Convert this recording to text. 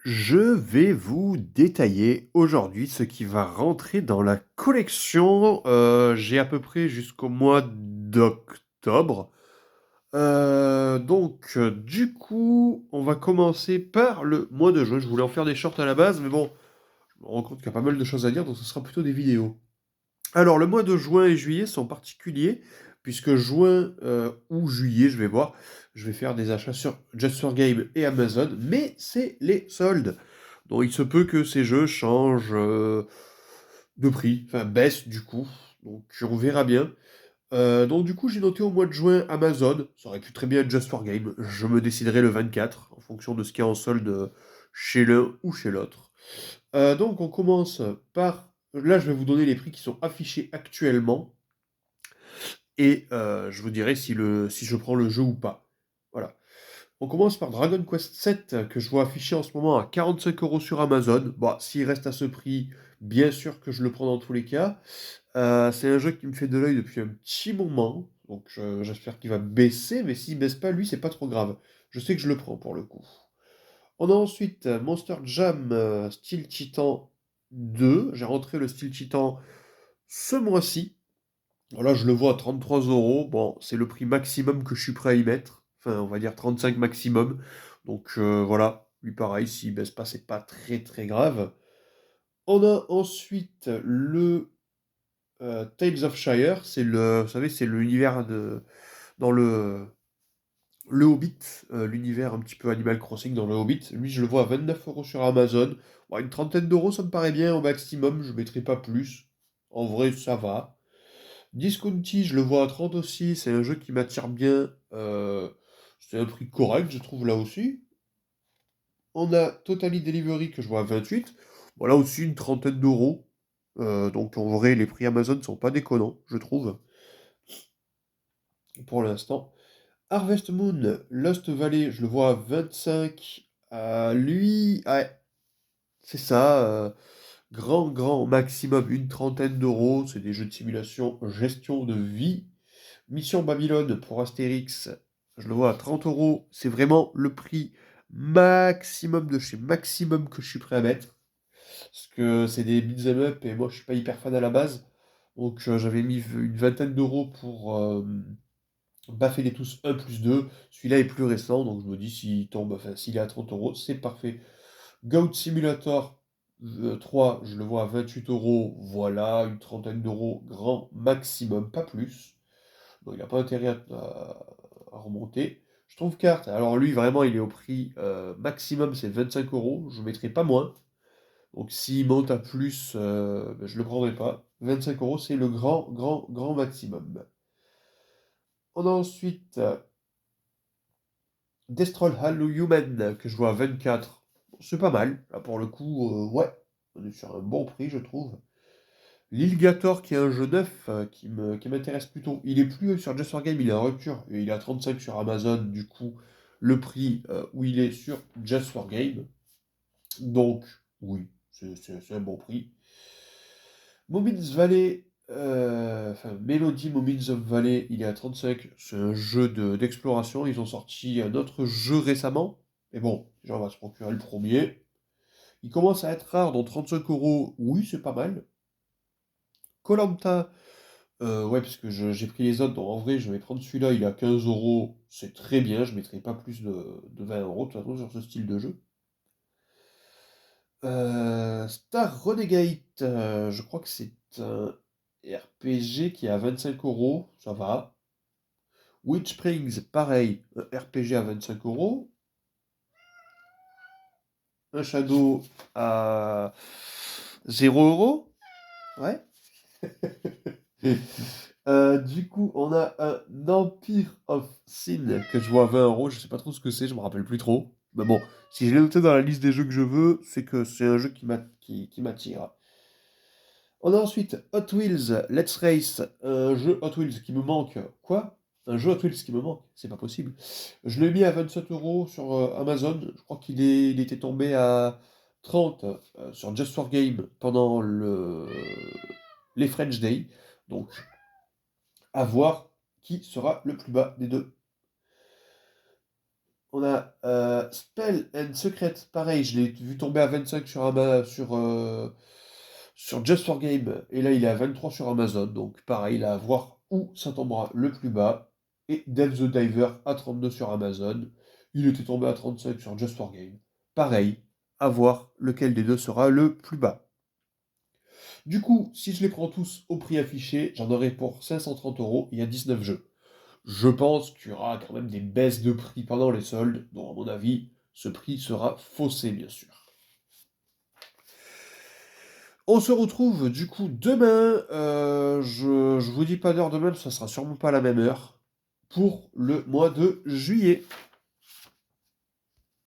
Je vais vous détailler aujourd'hui ce qui va rentrer dans la collection. J'ai à peu près jusqu'au mois d'octobre. Du coup, on va commencer par le mois de juin. Je voulais en faire des shorts à la base, mais bon, je me rends compte qu'il y a pas mal de choses à dire, donc ce sera plutôt des vidéos. Alors, le mois de juin et juillet sont particuliers, puisque juin ou juillet, je vais voir, je vais faire des achats sur Just for Game et Amazon, mais c'est les soldes. Donc, il se peut que ces jeux changent de prix, enfin baissent du coup, donc on verra bien. Du coup, j'ai noté au mois de juin Amazon, ça aurait pu très bien être Just for Game, je me déciderai le 24, en fonction de ce qu'il y a en solde chez l'un ou chez l'autre. On commence par... Là, je vais vous donner les prix qui sont affichés actuellement et je vous dirai si je prends le jeu ou pas. Voilà. On commence par Dragon Quest 7 que je vois affiché en ce moment à 45 € sur Amazon. Bon, s'il reste à ce prix, bien sûr que je le prends dans tous les cas. C'est un jeu qui me fait de l'œil depuis un petit moment, donc j'espère qu'il va baisser, mais s'il baisse pas, lui, c'est pas trop grave. Je sais que je le prends pour le coup. On a ensuite Monster Jam Steel Titan 2. J'ai rentré le Steel Titan ce mois-ci. Voilà, je le vois à 33 euros. Bon, c'est le prix maximum que je suis prêt à y mettre. Enfin, on va dire 35 maximum. Voilà, lui pareil, s'il baisse pas, c'est pas très très grave. On a ensuite le Tales of Shire. Vous savez, c'est l'univers dans le Hobbit, l'univers un petit peu Animal Crossing dans le Hobbit. Lui, je le vois à 29 € sur Amazon. Bon, une trentaine d'euros, ça me paraît bien au maximum. Je ne mettrai pas plus. En vrai, ça va. Disconti, je le vois à 30 aussi. C'est un jeu qui m'attire bien. C'est un prix correct, je trouve, là aussi. On a Totally Delivery que je vois à 28. Voilà aussi une trentaine d'euros. Donc en vrai, les prix Amazon ne sont pas déconnants, je trouve, pour l'instant. Harvest Moon, Lost Valley, je le vois à 25. Lui, ouais, c'est ça. Grand maximum, une trentaine d'euros. C'est des jeux de simulation, gestion de vie. Mission Babylone pour Astérix, je le vois à 30 €. C'est vraiment le prix maximum de chez maximum que je suis prêt à mettre. Parce que c'est des beat'em up et moi je suis pas hyper fan à la base. Donc j'avais mis une vingtaine d'euros pour baffer les tous 1 plus 2. Celui-là est plus récent, donc je me dis s'il tombe, enfin s'il est à 30 €, c'est parfait. Goat Simulator 3, je le vois à 28 €. Voilà, une trentaine d'euros grand maximum, pas plus. Donc il n'a pas intérêt à remonter. Je trouve carte. Alors lui, vraiment, il est au prix maximum, c'est 25 €. Je ne mettrai pas moins. Donc s'il monte à plus, je ne le prendrai pas. 25 €, c'est le grand maximum. On a ensuite Destroy All Human que je vois à 24. C'est pas mal. Là, pour le coup, ouais. On est sur un bon prix, je trouve. L'Illigator, qui est un jeu neuf qui m'intéresse plutôt. Il est plus sur Just for Game, il est en rupture. Et il est à 35 sur Amazon, du coup, le prix où il est sur Just for Game. Donc, oui, c'est un bon prix. Momin's Valley, enfin, Melody Moments of Valley, il est à 35. C'est un jeu d'exploration. Ils ont sorti un autre jeu récemment. Mais bon, déjà, on va se procurer le premier. Il commence à être rare, donc 35 €, oui, c'est pas mal. koh ouais, parce que j'ai pris les autres, donc en vrai, je vais prendre celui-là, il est à 15 €, c'est très bien, je ne mettrai pas plus de 20 € de toute façon sur ce style de jeu. Star Renegade, je crois que c'est un RPG qui est à 25 €, ça va. Witch Springs, pareil, un RPG à 25 €. Un Shadow à 0 €, ouais. Du coup, on a un Empire of Sin que je vois à 20 €. Je sais pas trop ce que c'est, je me rappelle plus trop. Mais bon, si je l'ai noté dans la liste des jeux que je veux, c'est que c'est un jeu qui m'attire. On a ensuite Hot Wheels Let's Race, un jeu Hot Wheels qui me manque. Quoi? Un jeu Hot Wheels qui me manque? C'est pas possible. Je l'ai mis à 27 € sur Amazon. Je crois il était tombé à 30 sur Just for Game pendant les French Day. Donc, à voir qui sera le plus bas des deux. On a Spell and Secret, pareil, je l'ai vu tomber à 25 sur Just for Game, et là il est à 23 sur Amazon, donc pareil, là à voir où ça tombera le plus bas. Et Dave the Diver à 32 sur Amazon, il était tombé à 35 sur Just for Game. Pareil, à voir lequel des deux sera le plus bas. Du coup, si je les prends tous au prix affiché, j'en aurai pour 530 €, il y a 19 jeux. Je pense qu'il y aura quand même des baisses de prix pendant les soldes, donc à mon avis, ce prix sera faussé, bien sûr. On se retrouve du coup demain, je vous dis pas d'heure demain, ça sera sûrement pas la même heure, pour le mois de juillet.